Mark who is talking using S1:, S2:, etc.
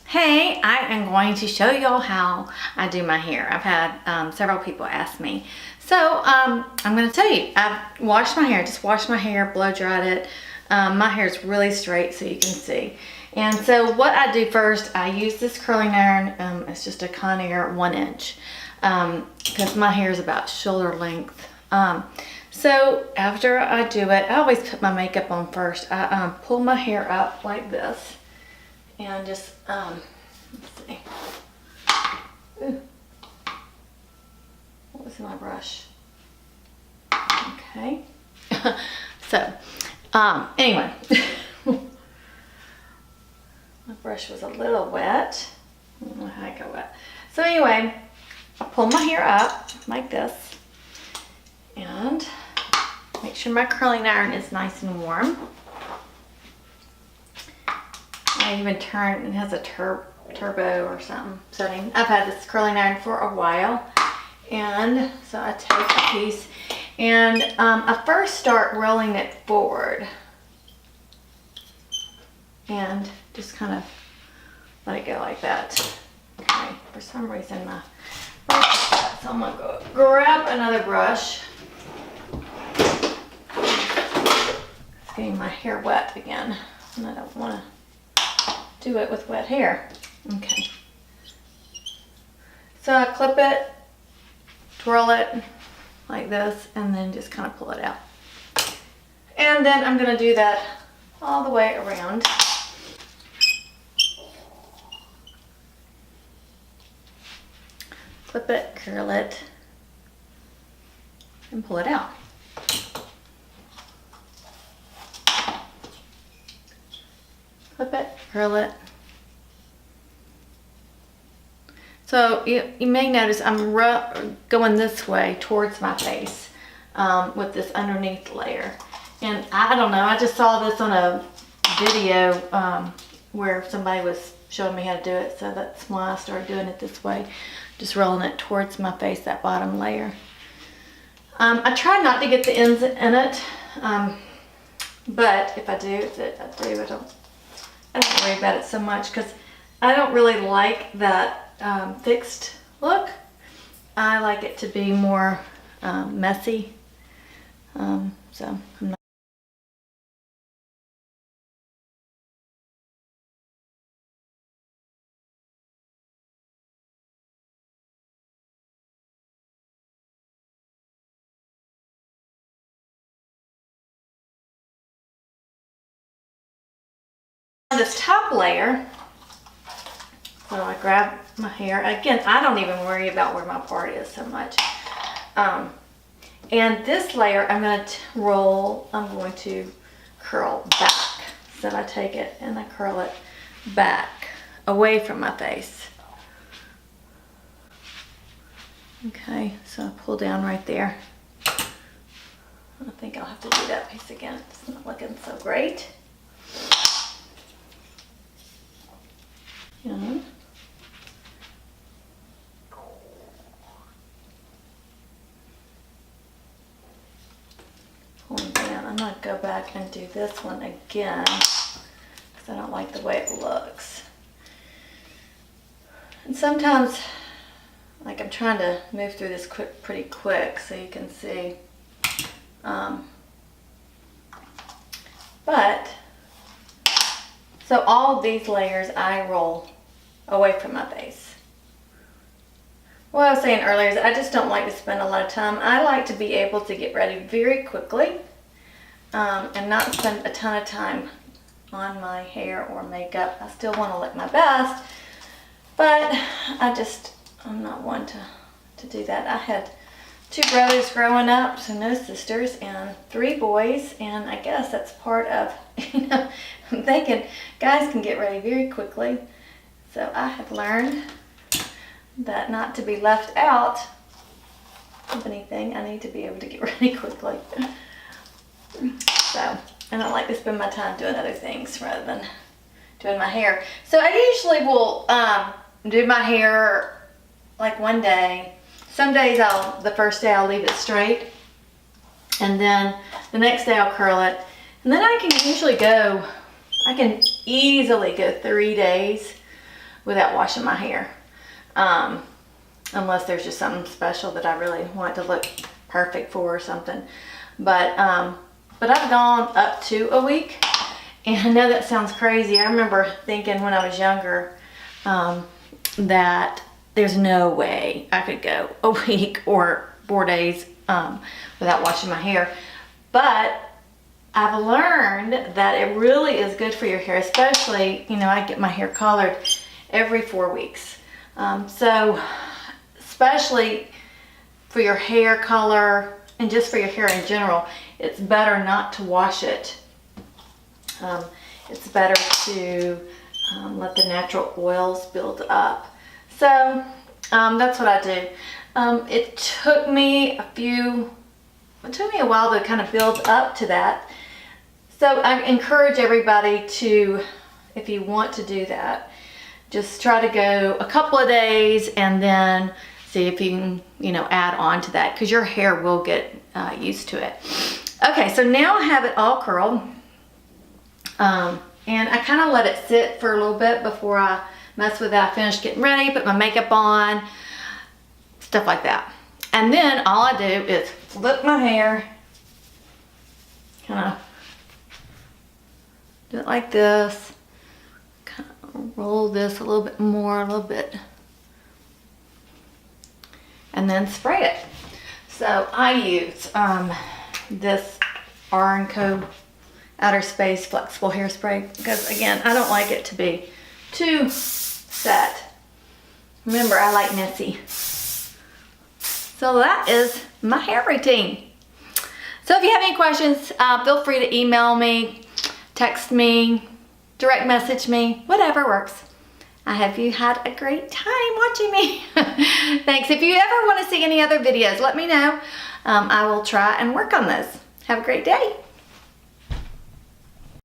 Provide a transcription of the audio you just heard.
S1: Hey, I am going to show y'all how I do my hair. I've had several people ask me. So I'm going to tell you, I've washed my hair, just washed my hair, blow dried it. My hair is really straight so you can see. And so what I do first, I use this curling iron. It's just a Conair 1 inch because my hair is about shoulder length. So after I do it, I always put my makeup on first. I pull my hair up like this. And just, let's see. Ooh. What was my brush? Okay. So, anyway. My brush was a little wet. I don't know how I got wet. So anyway, I pull my hair up like this. And make sure my curling iron is nice and warm. I even turn, it has a turbo or something setting. I've had this curling iron for a while. And so I take a piece and I first start rolling it forward. And just kind of let it go like that. Okay, for some reason my brush is wet, so I'm gonna go grab another brush. It's getting my hair wet again, and I don't wanna do it with wet hair. Okay. So I clip it, twirl it like this, and then just kind of pull it out. And then I'm going to do that all the way around. Clip it, curl it, and pull it out. Clip it, curl it. So you may notice I'm going this way towards my face with this underneath layer. And I don't know, I just saw this on a video where somebody was showing me how to do it. So that's why I started doing it this way. Just rolling it towards my face, that bottom layer. I try not to get the ends in it. But if I do, I don't worry about it so much because I don't really like that fixed look. I like it to be more messy. So I'm not. This top layer, so I grab my hair. Again, I don't even worry about where my part is so much. And this layer, I'm going to curl back. So I take it and I curl it back away from my face. Okay, so I pull down right there. I think I'll have to do that piece again. It's not looking so great. And pulling down. I'm going to go back and do this one again because I don't like the way it looks. And sometimes, like, I'm trying to move through this pretty quick so you can see. So all these layers I roll away from my face. What I was saying earlier is I just don't like to spend a lot of time. I like to be able to get ready very quickly and not spend a ton of time on my hair or makeup. I still want to look my best, but I'm not one to do that. I had 2 brothers growing up, so no sisters, and 3 boys, and I guess that's part of, I'm thinking guys can get ready very quickly. So I have learned that not to be left out of anything, I need to be able to get ready quickly. So I don't like to spend my time doing other things rather than doing my hair. So I usually will do my hair like one day. Some days the first day I'll leave it straight, and then the next day I'll curl it. And then I can easily go 3 days without washing my hair. Unless there's just something special that I really want to look perfect for or something. But I've gone up to a week, and I know that sounds crazy. I remember thinking when I was younger that there's no way I could go a week or 4 days without washing my hair. But I've learned that it really is good for your hair, especially, you know, I get my hair colored every 4 weeks. So especially for your hair color and just for your hair in general, it's better not to wash it. It's better to let the natural oils build up. So that's what I do. It took me a while to kind of build up to that. So I encourage everybody to, if you want to do that, just try to go a couple of days and then see if you can, you know, add on to that, because your hair will get used to it. Okay, so now I have it all curled. And I kind of let it sit for a little bit before I mess with it. I finished getting ready, put my makeup on, stuff like that. And then all I do is flip my hair, kind of do it like this, kind of roll this a little bit more, a little bit, and then spray it. So I use this R&Co Outer Space Flexible Hairspray because, again, I don't like it to be too set. Remember, I like messy. So that is my hair routine. So if you have any questions, feel free to email me, text me, direct message me, whatever works. I hope you had a great time watching me. Thanks. If you ever want to see any other videos, let me know. I will try and work on those. Have a great day.